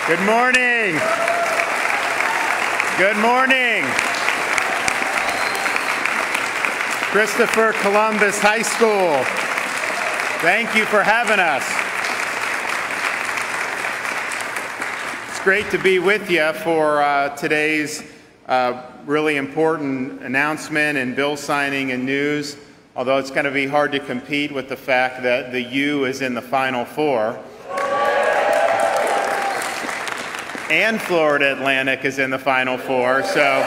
Good morning. Good morning. Christopher Columbus High School. Thank you for having us. It's great to be with you for today's really important announcement and bill signing and news, although it's going to be hard to compete with the fact that the U is in the Final Four. And Florida Atlantic is in the Final Four, so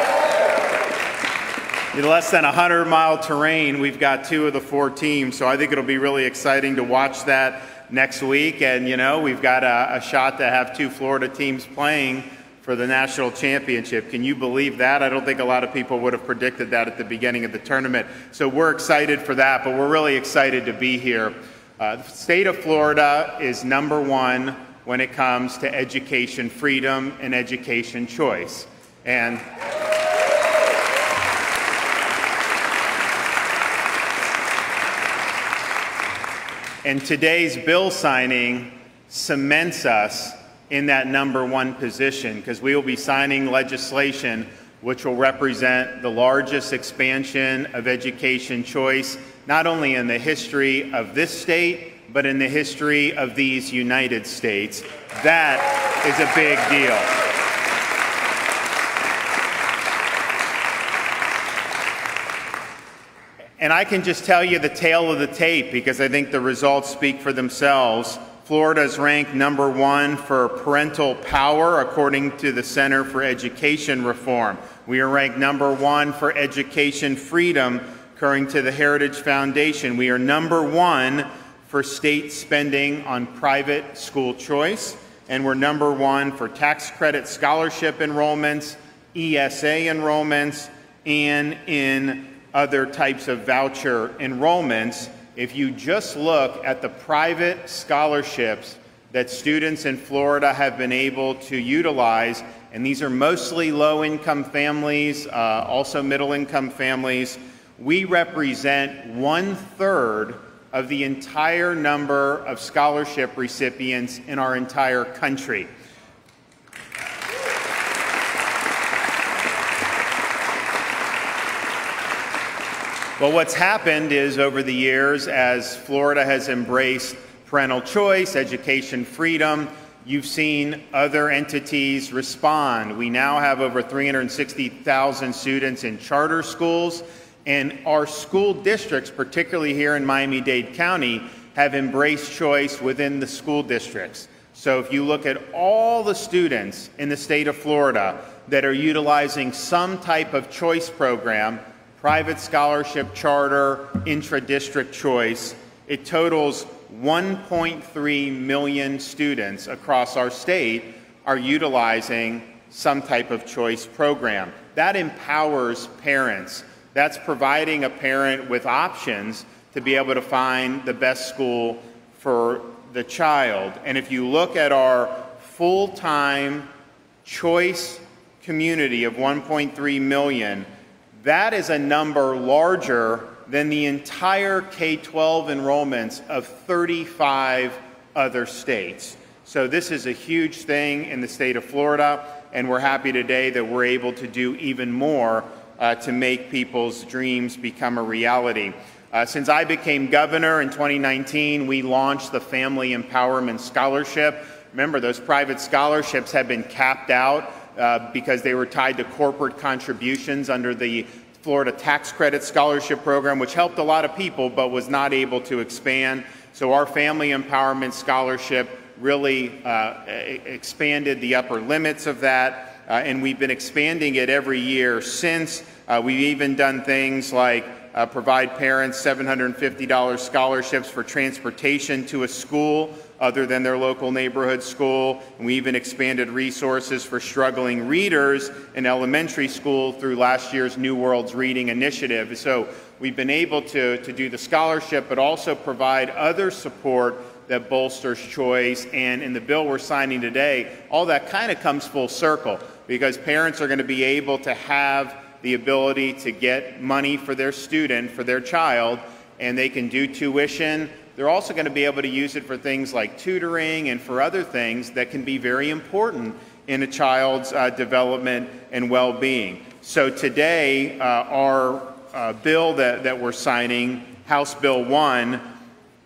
in less than 100-mile terrain, we've got 2 of the 4 teams, so I think it'll be really exciting to watch that next week. And you know, we've got a shot to have 2 Florida teams playing for the national championship. Can you believe that? I don't think a lot of people would have predicted that at the beginning of the tournament. So we're excited for that, but we're really excited to be here. The state of Florida is #1 when it comes to education freedom and education choice. And today's bill signing cements us in that #1 position, because we will be signing legislation which will represent the largest expansion of education choice, not only in the history of this state, but in the history of these United States. That is a big deal. And I can just tell you the tale of the tape, because I think the results speak for themselves. Florida is ranked #1 for parental power, according to the Center for Education Reform. We are ranked #1 for education freedom, according to the Heritage Foundation. We are #1 for state spending on private school choice, and we're #1 for tax credit scholarship enrollments, ESA enrollments, and in other types of voucher enrollments. If you just look at the private scholarships that students in Florida have been able to utilize, and these are mostly low-income families, also middle-income families, we represent 1/3 of the entire number of scholarship recipients in our entire country. Well, what's happened is, over the years, as Florida has embraced parental choice, education freedom, you've seen other entities respond. We now have over 360,000 students in charter schools, and our school districts, particularly here in Miami-Dade County, have embraced choice within the school districts. So if you look at all the students in the state of Florida that are utilizing some type of choice program, private scholarship, charter, intra-district choice, it totals 1.3 million students across our state are utilizing some type of choice program. That empowers parents. That's providing a parent with options to be able to find the best school for the child. And if you look at our full-time choice community of 1.3 million, that is a number larger than the entire K-12 enrollments of 35 other states. So this is a huge thing in the state of Florida, and we're happy today that we're able to do even more to make people's dreams become a reality. Since I became governor in 2019, we launched the Family Empowerment Scholarship. Remember, those private scholarships had been capped out because they were tied to corporate contributions under the Florida Tax Credit Scholarship Program, which helped a lot of people but was not able to expand. So our Family Empowerment Scholarship really expanded the upper limits of that. And we've been expanding it every year since. We've even done things like provide parents $750 scholarships for transportation to a school other than their local neighborhood school. And we even expanded resources for struggling readers in elementary school through last year's New Worlds Reading Initiative. So we've been able to do the scholarship, but also provide other support that bolsters choice. And in the bill we're signing today, all that kind of comes full circle, because parents are going to be able to have the ability to get money for their student, for their child, and they can do tuition they're also going to be able to use it for things like tutoring and for other things that can be very important in a child's development and well-being. So today, our bill that we're signing, House Bill 1,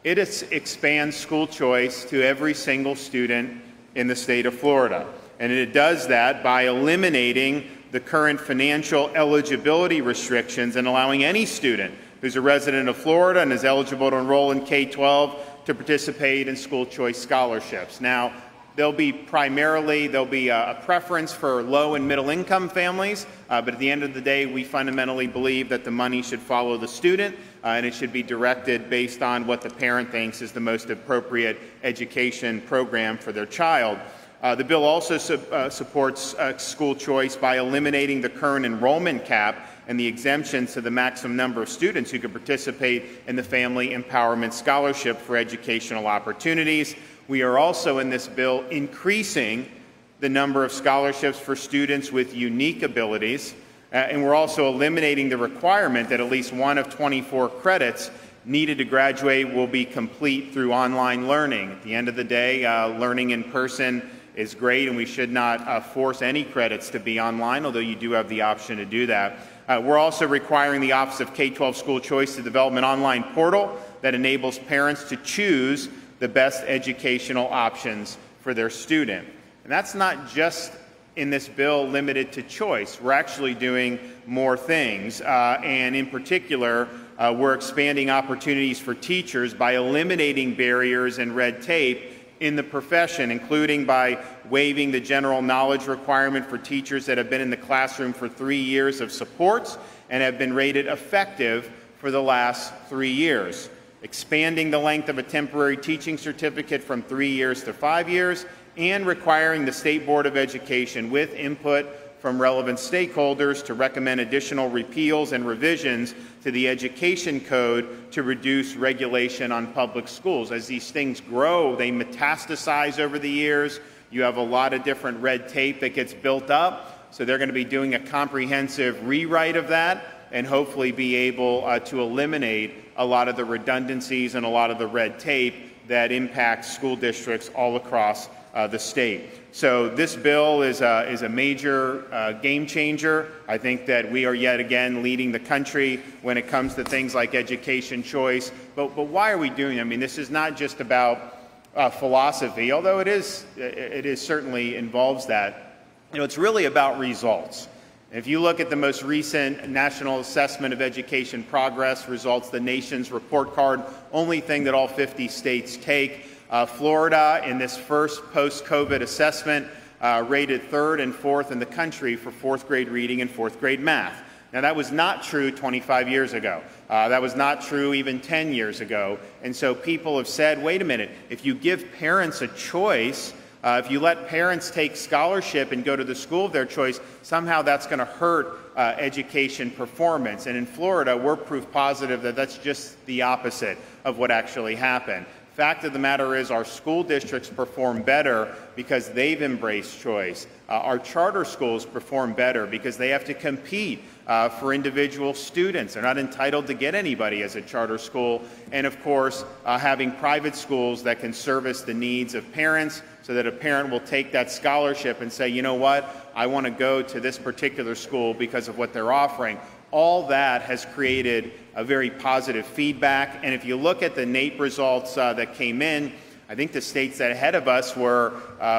it expands school choice to every single student in the state of Florida. And it does that by eliminating the current financial eligibility restrictions and allowing any student who's a resident of Florida and is eligible to enroll in K-12 to participate in school choice scholarships. Now, there'll be a preference for low and middle income families, but at the end of the day, we fundamentally believe that the money should follow the student and it should be directed based on what the parent thinks is the most appropriate education program for their child. The bill also supports school choice by eliminating the current enrollment cap and the exemptions to the maximum number of students who can participate in the Family Empowerment Scholarship for educational opportunities. We are also in this bill increasing the number of scholarships for students with unique abilities, and we're also eliminating the requirement that at least one of 24 credits needed to graduate will be complete through online learning. At the end of the day, learning in person is great, and we should not force any credits to be online, although you do have the option to do that. We're also requiring the Office of K-12 School Choice to develop an online portal that enables parents to choose the best educational options for their student. And that's not just in this bill limited to choice. We're actually doing more things, and in particular, we're expanding opportunities for teachers by eliminating barriers and red tape in the profession, including by waiving the general knowledge requirement for teachers that have been in the classroom for 3 years of supports and have been rated effective for the last 3 years, expanding the length of a temporary teaching certificate from 3 years to 5 years, and requiring the State Board of Education, with input from relevant stakeholders, to recommend additional repeals and revisions to the Education Code to reduce regulation on public schools. As these things grow, they metastasize over the years. You have a lot of different red tape that gets built up, so they're going to be doing a comprehensive rewrite of that and hopefully be able to eliminate a lot of the redundancies and a lot of the red tape that impacts school districts all across the state. So this bill is a major game changer. I think that we are yet again leading the country when it comes to things like education choice. But why are we doing it? I mean, this is not just about philosophy, although it is certainly involves that. You know, it's really about results. If you look at the most recent National Assessment of Education Progress results, the nation's report card, only thing that all 50 states take, Florida, in this first post-COVID assessment, rated 3rd and 4th in the country for 4th grade reading and 4th grade math. Now, that was not true 25 years ago. That was not true even 10 years ago. And so people have said, wait a minute, if you give parents a choice, if you let parents take scholarship and go to the school of their choice, somehow that's going to hurt education performance. And in Florida, we're proof positive that that's just the opposite of what actually happened. Fact of the matter is, our school districts perform better because they've embraced choice. Our charter schools perform better because they have to compete for individual students. They're not entitled to get anybody as a charter school. And of course, having private schools that can service the needs of parents, so that a parent will take that scholarship and say, you know what, I want to go to this particular school because of what they're offering. All that has created a very positive feedback. And if you look at the NAEP results that came in, I think the states that ahead of us were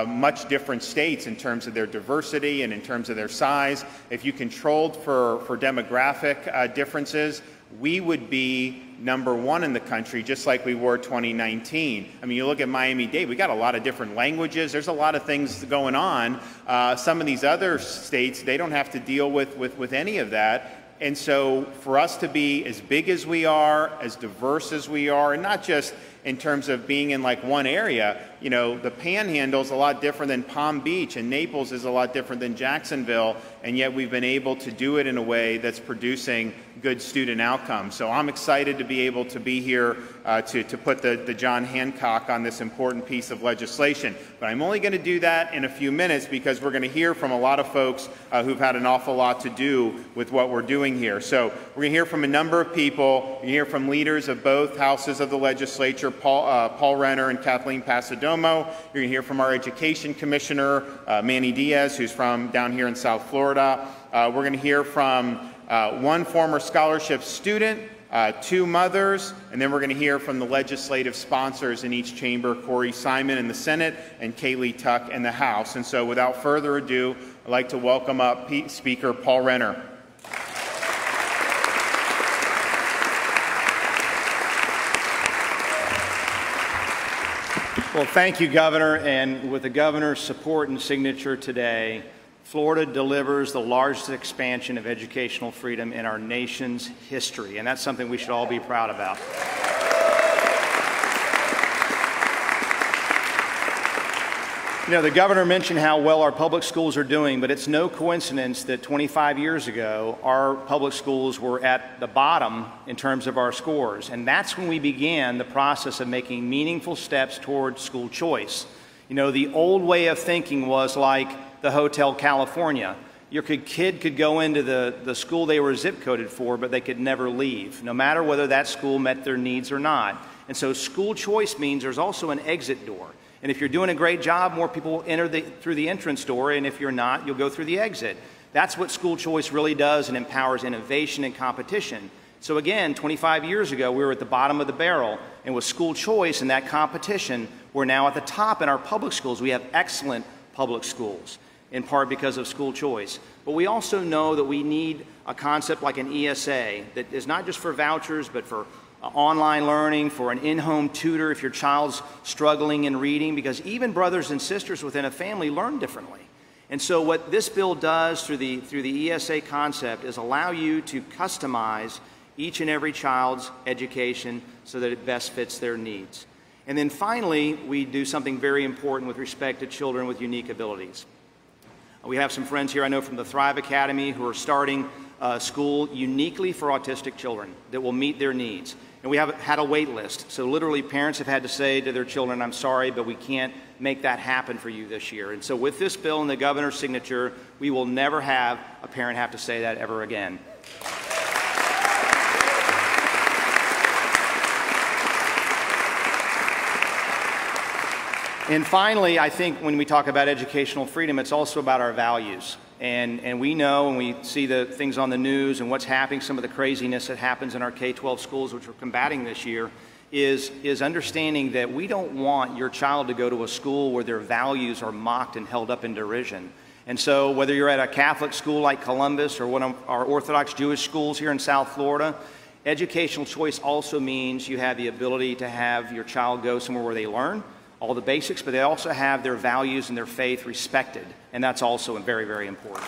much different states in terms of their diversity and in terms of their size. If you controlled for demographic differences, we would be #1 in the country, just like we were 2019. I mean, you look at Miami-Dade, we got a lot of different languages. There's a lot of things going on. Some of these other states, they don't have to deal with any of that. And so for us to be as big as we are, as diverse as we are, and not just in terms of being in like one area, you know, the Panhandle is a lot different than Palm Beach, and Naples is a lot different than Jacksonville, and yet we've been able to do it in a way that's producing good student outcomes. So I'm excited to be able to be here to put the John Hancock on this important piece of legislation. But I'm only going to do that in a few minutes because we're going to hear from a lot of folks who've had an awful lot to do with what we're doing here. So we're going to hear from a number of people. We're going to hear from leaders of both houses of the legislature, Paul Renner and Kathleen Passidomo. You're going to hear from our Education Commissioner, Manny Diaz, who's from down here in South Florida. We're going to hear from one former scholarship student, 2 mothers, and then we're going to hear from the legislative sponsors in each chamber, Corey Simon in the Senate and Kaylee Tuck in the House. And so without further ado, I'd like to welcome up Speaker Paul Renner. Well, thank you, Governor. And with the Governor's support and signature today, Florida delivers the largest expansion of educational freedom in our nation's history, and that's something we should all be proud about. You know, the Governor mentioned how well our public schools are doing, but it's no coincidence that 25 years ago, our public schools were at the bottom in terms of our scores, and that's when we began the process of making meaningful steps toward school choice. You know, the old way of thinking was like the Hotel California. Your kid could go into the school they were zip coded for, but they could never leave, no matter whether that school met their needs or not. And so school choice means there's also an exit door. And if you're doing a great job, more people will enter through the entrance door, and if you're not, you'll go through the exit. That's what school choice really does, and empowers innovation and competition. So again, 25 years ago, we were at the bottom of the barrel, and with school choice and that competition, we're now at the top in our public schools. We have excellent public schools, in part because of school choice. But we also know that we need a concept like an ESA that is not just for vouchers, but for online learning, for an in-home tutor if your child's struggling in reading, because even brothers and sisters within a family learn differently. And so what this bill does through the ESA concept is allow you to customize each and every child's education so that it best fits their needs. And then finally, we do something very important with respect to children with unique abilities. We have some friends here I know from the Thrive Academy who are starting school uniquely for autistic children that will meet their needs. And we have had a wait list. So literally parents have had to say to their children, I'm sorry, but we can't make that happen for you this year. And so with this bill and the Governor's signature, we will never have a parent have to say that ever again. And finally, I think when we talk about educational freedom, it's also about our values. And we know, and we see the things on the news and what's happening, some of the craziness that happens in our K-12 schools, which we're combating this year, is understanding that we don't want your child to go to a school where their values are mocked and held up in derision. And so whether you're at a Catholic school like Columbus or one of our Orthodox Jewish schools here in South Florida, educational choice also means you have the ability to have your child go somewhere where they learn all the basics, but they also have their values and their faith respected, and that's also very, very important.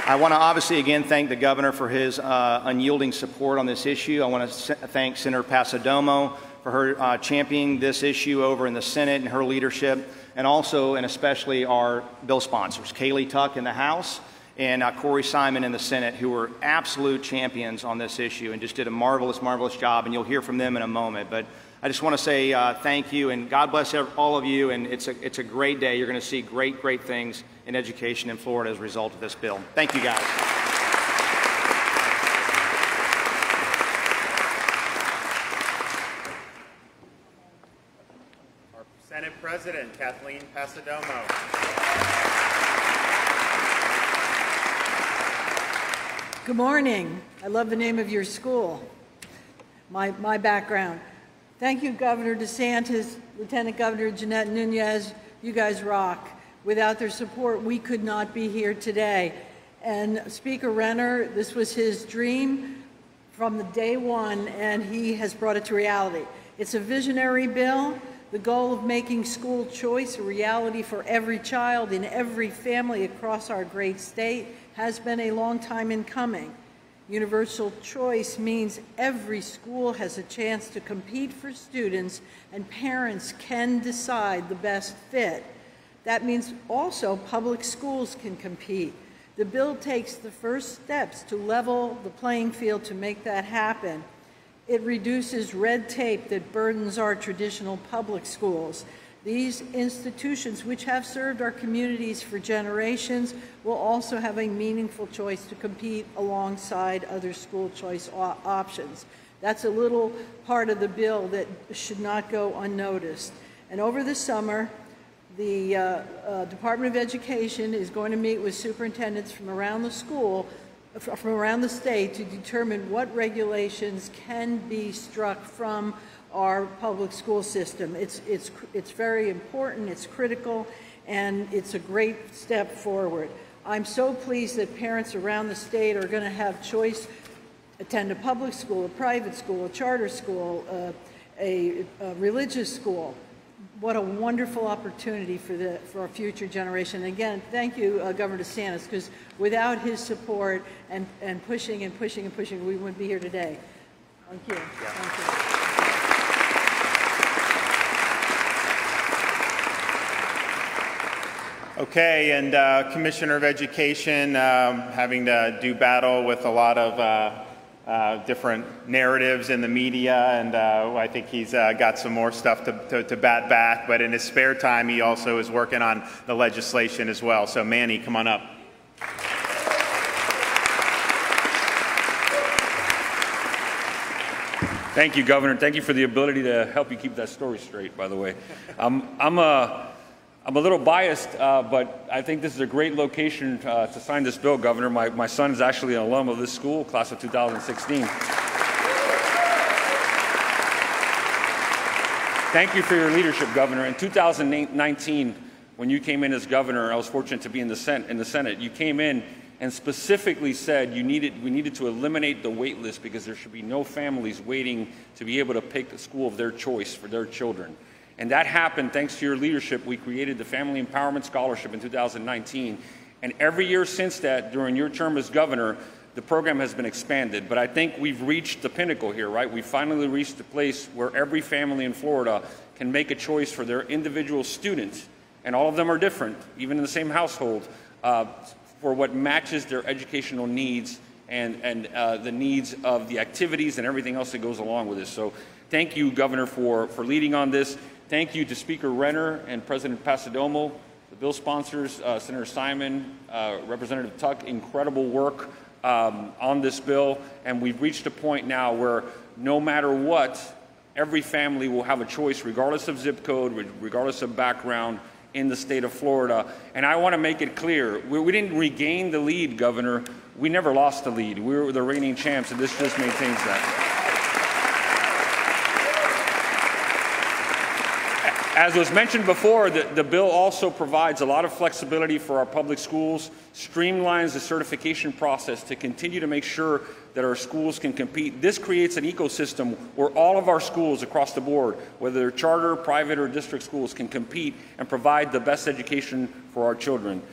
I want to obviously again thank the Governor for his unyielding support on this issue. I want to thank Senator Passidomo for her championing this issue over in the Senate and her leadership, and also and especially our bill sponsors, Kaylee Tuck in the House and Corey Simon in the Senate, who were absolute champions on this issue and just did a marvelous, marvelous job, and you'll hear from them in a moment. But I just want to say thank you, and God bless all of you, and it's a great day. You're going to see great, great things in education in Florida as a result of this bill. Thank you, guys. Our Senate President, Kathleen Passidomo. Good morning. I love the name of your school, my background. Thank you, Governor DeSantis, Lieutenant Governor Jeanette Nunez. You guys rock. Without their support, we could not be here today. And Speaker Renner, this was his dream from the day one, and he has brought it to reality. It's a visionary bill. The goal of making school choice a reality for every child in every family across our great state has been a long time in coming. Universal choice means every school has a chance to compete for students, and parents can decide the best fit. That means also public schools can compete. The bill takes the first steps to level the playing field to make that happen. It reduces red tape that burdens our traditional public schools. These institutions, which have served our communities for generations, will also have a meaningful choice to compete alongside other school choice options. That's a little part of the bill that should not go unnoticed. And over the summer, the Department of Education is going to meet with superintendents from around the state to determine what regulations can be struck from our public school system. It's very important, it's critical, and it's a great step forward. I'm so pleased that parents around the state are going to have choice, attend a public school, a private school, a charter school, a religious school. What a wonderful opportunity for our future generation. And again, thank you, Governor DeSantis, because without his support and pushing, we wouldn't be here today. Thank you. Yeah. Thank you. Okay, and Commissioner of Education having to do battle with a lot of different narratives in the media, and I think he's got some more stuff to bat back, but in his spare time he also is working on the legislation as well. So Manny, come on up. Thank you, Governor. Thank you for the ability to help you keep that story straight, by the way. I'm a little biased, but I think this is a great location to sign this bill, Governor. My son is actually an alum of this school, class of 2016. Thank you for your leadership, Governor. In 2019, when you came in as governor, I was fortunate to be in the Senate. You came in and specifically said we needed to eliminate the wait list because there should be no families waiting to be able to pick a school of their choice for their children. And that happened thanks to your leadership. We created the Family Empowerment Scholarship in 2019. And every year since that, during your term as governor, the program has been expanded. But I think we've reached the pinnacle here, right? We finally reached the place where every family in Florida can make a choice for their individual students, and all of them are different, even in the same household, for what matches their educational needs and the needs of the activities and everything else that goes along with this. So thank you, Governor, for leading on this. Thank you to Speaker Renner and President Pasadomo, the bill sponsors, Senator Simon, Representative Tuck, incredible work on this bill. And we've reached a point now where no matter what, every family will have a choice, regardless of zip code, regardless of background, in the state of Florida. And I want to make it clear, we didn't regain the lead, Governor. We never lost the lead. We were the reigning champs, and this just maintains that. As was mentioned before, the bill also provides a lot of flexibility for our public schools, streamlines the certification process to continue to make sure that our schools can compete. This creates an ecosystem where all of our schools across the board, whether they're charter, private, or district schools, can compete and provide the best education for our children.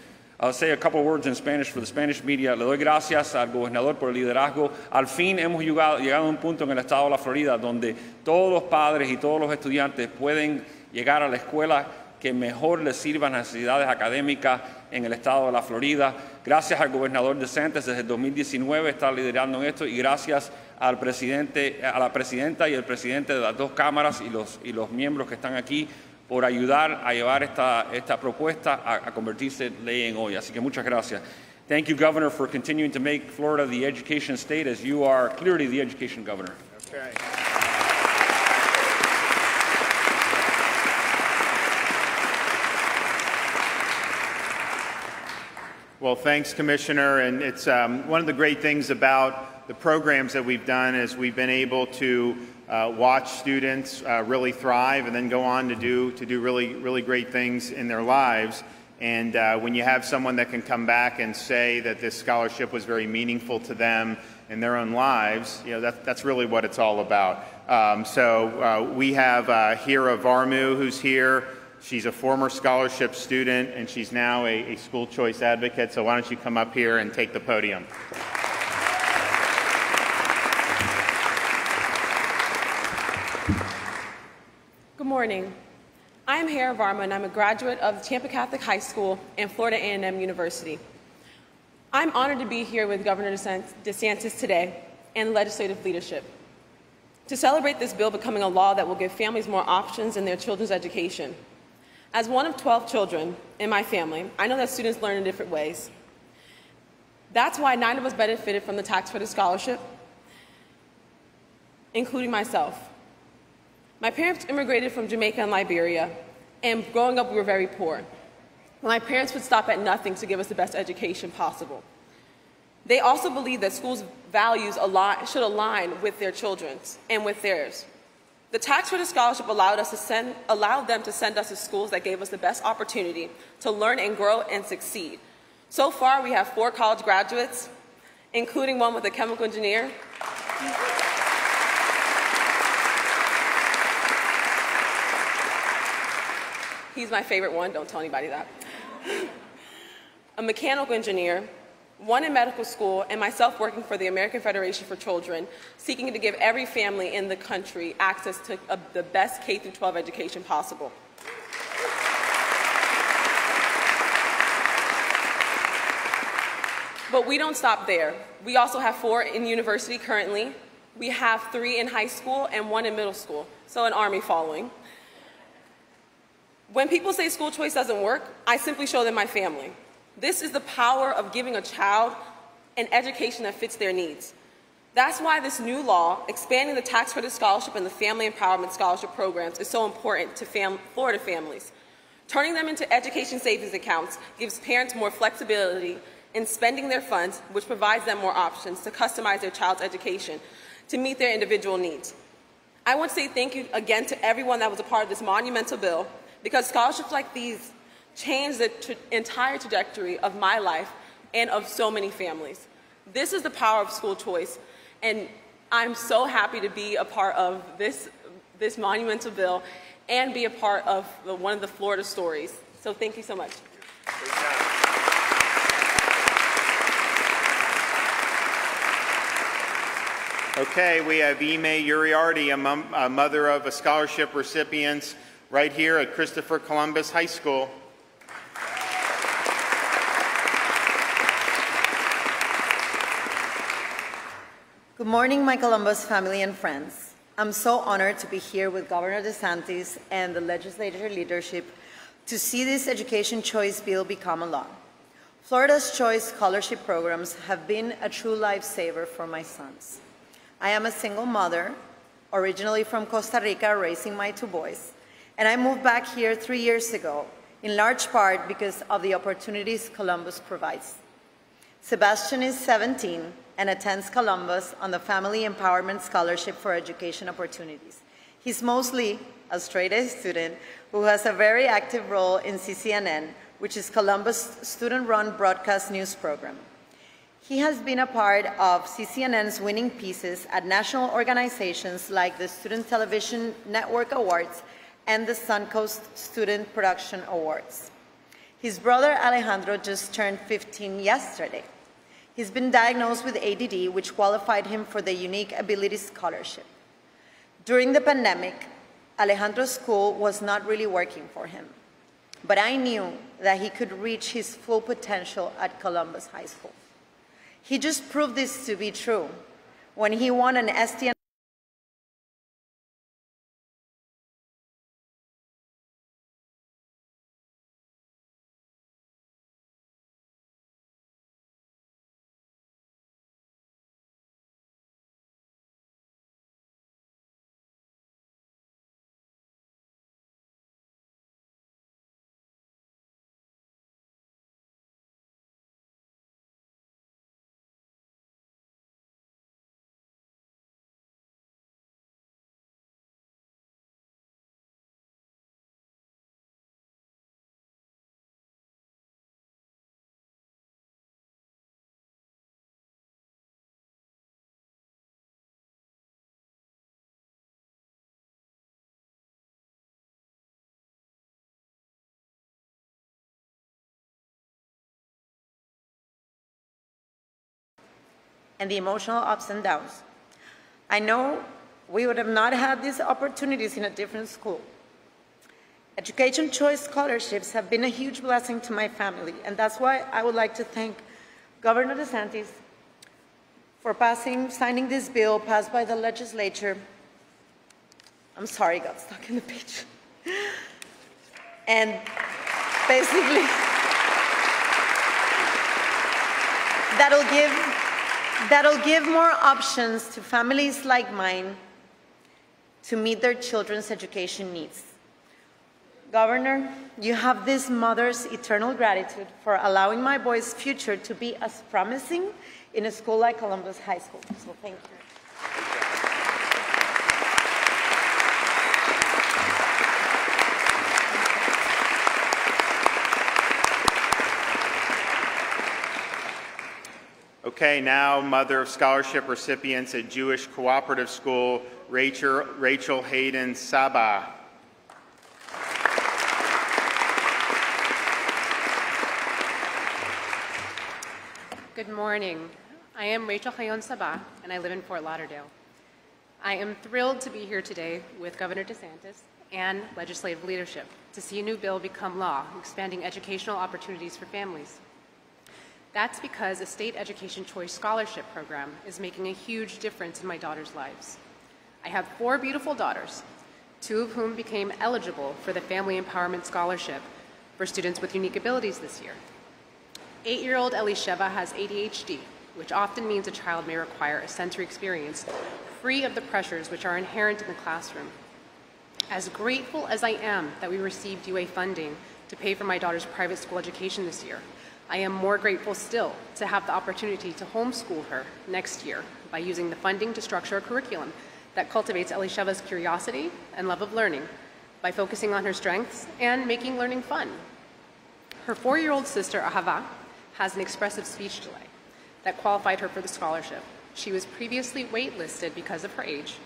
I'll say a couple of words in Spanish for the Spanish media. Le doy gracias al gobernador por el liderazgo. Al fin hemos llegado a un punto en el estado de la Florida donde todos los padres y todos los estudiantes pueden llegar a la escuela que mejor les sirvan las necesidades académicas en el estado de la Florida. Gracias al gobernador DeSantis desde el 2019 está liderando en esto, y gracias al presidente, a la presidenta y el presidente de las dos cámaras y los miembros que están aquí por ayudar a llevar esta propuesta a convertirse en ley en hoy. Así que muchas gracias. Thank you, Governor, for continuing to make Florida the education state, as you are clearly the education governor. Okay. Well, thanks, Commissioner. And it's one of the great things about the programs that we've done is we've been able to watch students really thrive and then go on to do really great things in their lives. And when you have someone that can come back and say that this scholarship was very meaningful to them in their own lives, you know, that's really what it's all about. We have Hira Varmu, who's here. She's a former scholarship student, and she's now a school choice advocate. So why don't you come up here and take the podium? Good morning. I'm Hera Varma, and I'm a graduate of Tampa Catholic High School and Florida A&M University. I'm honored to be here with Governor DeSantis today and legislative leadership to celebrate this bill becoming a law that will give families more options in their children's education. As one of 12 children in my family, I know that students learn in different ways. That's why 9 of us benefited from the tax credit scholarship, including myself. My parents immigrated from Jamaica and Liberia, and growing up we were very poor. My parents would stop at nothing to give us the best education possible. They also believed that schools' values should align with their children's and with theirs. The tax credit scholarship allowed them to send us to schools that gave us the best opportunity to learn and grow and succeed. So far, we have 4 college graduates, including one with a chemical engineer. He's my favorite one, don't tell anybody that. A mechanical engineer, 1 in medical school, and myself working for the American Federation for Children, seeking to give every family in the country access to the best K-12 education possible. But we don't stop there. We also have 4 in university currently. We have 3 in high school and 1 in middle school, so an army following. When people say school choice doesn't work, I simply show them my family. This is the power of giving a child an education that fits their needs. That's why this new law, expanding the tax credit scholarship and the family empowerment scholarship programs, is so important to Florida families. Turning them into education savings accounts gives parents more flexibility in spending their funds, which provides them more options to customize their child's education to meet their individual needs. I want to say thank you again to everyone that was a part of this monumental bill, because scholarships like these change the entire trajectory of my life and of so many families. This is the power of school choice, and I'm so happy to be a part of this monumental bill and be a part of one of the Florida stories. So thank you so much. Okay, we have Ime Uriarty, a mother of a scholarship recipients right here at Christopher Columbus High School. Good morning, my Columbus family and friends. I'm so honored to be here with Governor DeSantis and the legislative leadership to see this education choice bill become a law. Florida's choice scholarship programs have been a true lifesaver for my sons. I am a single mother, originally from Costa Rica, raising my 2 boys, and I moved back here 3 years ago, in large part because of the opportunities Columbus provides. Sebastian is 17 and attends Columbus on the Family Empowerment Scholarship for Education Opportunities. He's mostly a straight-A student who has a very active role in CCNN, which is Columbus' student-run broadcast news program. He has been a part of CCNN's winning pieces at national organizations like the Student Television Network Awards and the Suncoast Student Production Awards. His brother Alejandro just turned 15 yesterday. He's been diagnosed with ADD, which qualified him for the Unique Ability Scholarship. During the pandemic, Alejandro's school was not really working for him, but I knew that he could reach his full potential at Columbus High School. He just proved this to be true when he won an STN and the emotional ups and downs. I know we would have not had these opportunities in a different school. Education choice scholarships have been a huge blessing to my family, and that's why I would like to thank Governor DeSantis for signing this bill passed by the legislature. I'm sorry, I got stuck in the page. And basically, that'll give more options to families like mine to meet their children's education needs. Governor, you have this mother's eternal gratitude for allowing my boy's future to be as promising in a school like Columbus High School. So thank you. Okay, now Mother of Scholarship recipients at Jewish Cooperative School, Rachel Hayden Saba. Good morning. I am Rachel Hayden Saba, and I live in Fort Lauderdale. I am thrilled to be here today with Governor DeSantis and legislative leadership to see a new bill become law, expanding educational opportunities for families. That's because a state education choice scholarship program is making a huge difference in my daughters' lives. I have 4 beautiful daughters, 2 of whom became eligible for the Family Empowerment Scholarship for students with unique abilities this year. 8-year-old Elisheva has ADHD, which often means a child may require a sensory experience free of the pressures which are inherent in the classroom. As grateful as I am that we received UA funding to pay for my daughter's private school education this year, I am more grateful still to have the opportunity to homeschool her next year by using the funding to structure a curriculum that cultivates Elisheva's curiosity and love of learning by focusing on her strengths and making learning fun. Her 4-year-old sister, Ahava, has an expressive speech delay that qualified her for the scholarship. She was previously waitlisted because of her age.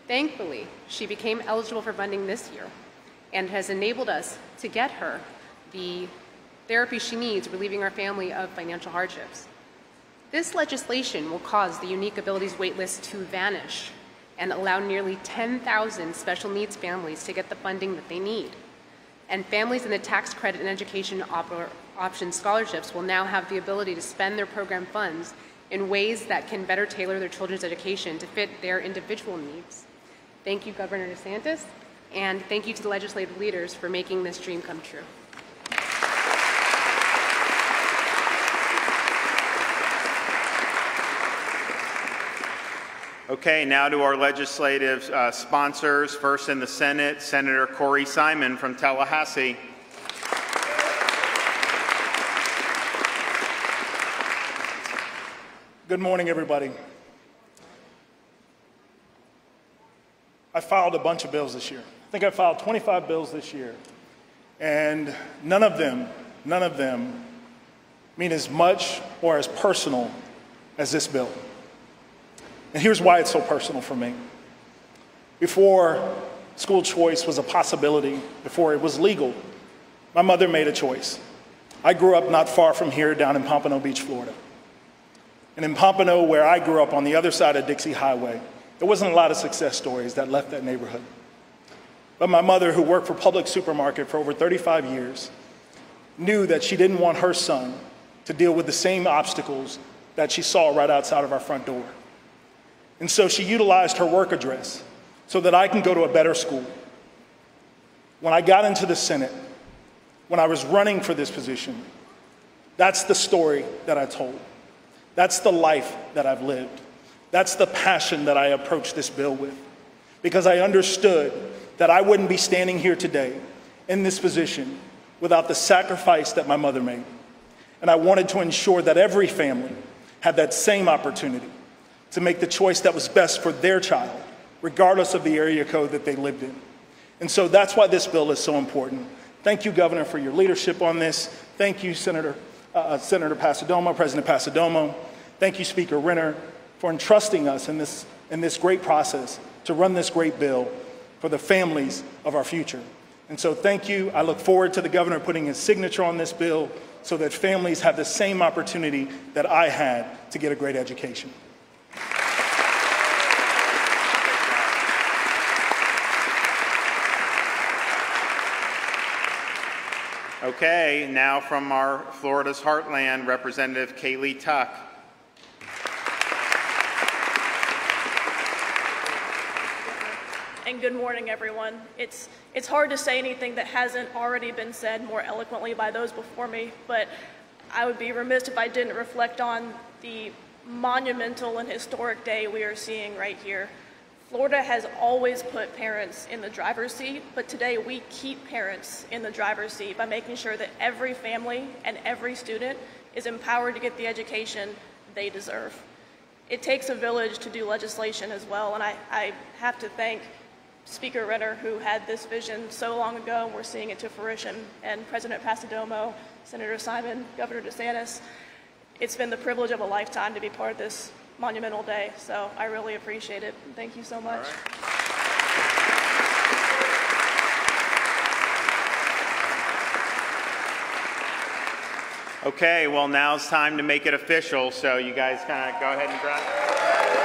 Thankfully, she became eligible for funding this year and has enabled us to get her the therapy she needs, relieving our family of financial hardships. This legislation will cause the unique abilities waitlist to vanish and allow nearly 10,000 special needs families to get the funding that they need. And families in the tax credit and education option scholarships will now have the ability to spend their program funds in ways that can better tailor their children's education to fit their individual needs. Thank you, Governor DeSantis, and thank you to the legislative leaders for making this dream come true. Okay, now to our legislative sponsors. First in the Senate, Senator Corey Simon from Tallahassee. Good morning, everybody. I filed a bunch of bills this year. I think I filed 25 bills this year, and none of them mean as much or as personal as this bill. And here's why it's so personal for me. Before school choice was a possibility, before it was legal, my mother made a choice. I grew up not far from here down in Pompano Beach, Florida. And in Pompano, where I grew up on the other side of Dixie Highway, there wasn't a lot of success stories that left that neighborhood. But my mother, who worked for Publix Supermarket for over 35 years, knew that she didn't want her son to deal with the same obstacles that she saw right outside of our front door. And so she utilized her work address so that I can go to a better school. When I got into the Senate, when I was running for this position, that's the story that I told. That's the life that I've lived. That's the passion that I approached this bill with. Because I understood that I wouldn't be standing here today in this position without the sacrifice that my mother made. And I wanted to ensure that every family had that same opportunity to make the choice that was best for their child, regardless of the area code that they lived in. And so that's why this bill is so important. Thank you, Governor, for your leadership on this. Thank you, Senator Pasadomo, President Pasadomo. Thank you, Speaker Renner, for entrusting us in this great process to run this great bill for the families of our future. And so thank you. I look forward to the governor putting his signature on this bill so that families have the same opportunity that I had to get a great education. Okay, now from our Florida's Heartland, Representative Kaylee Tuck. And good morning, everyone. It's hard to say anything that hasn't already been said more eloquently by those before me, but I would be remiss if I didn't reflect on the monumental and historic day we are seeing right here. Florida has always put parents in the driver's seat, but today we keep parents in the driver's seat by making sure that every family and every student is empowered to get the education they deserve. It takes a village to do legislation as well, and I have to thank Speaker Renner, who had this vision so long ago, and we're seeing it to fruition, and President Pasadomo, Senator Simon, Governor DeSantis. It's been the privilege of a lifetime to be part of this monumental day, so I really appreciate it. Thank you so much. Okay, well, now it's time to make it official, so you guys kind of go ahead and grab.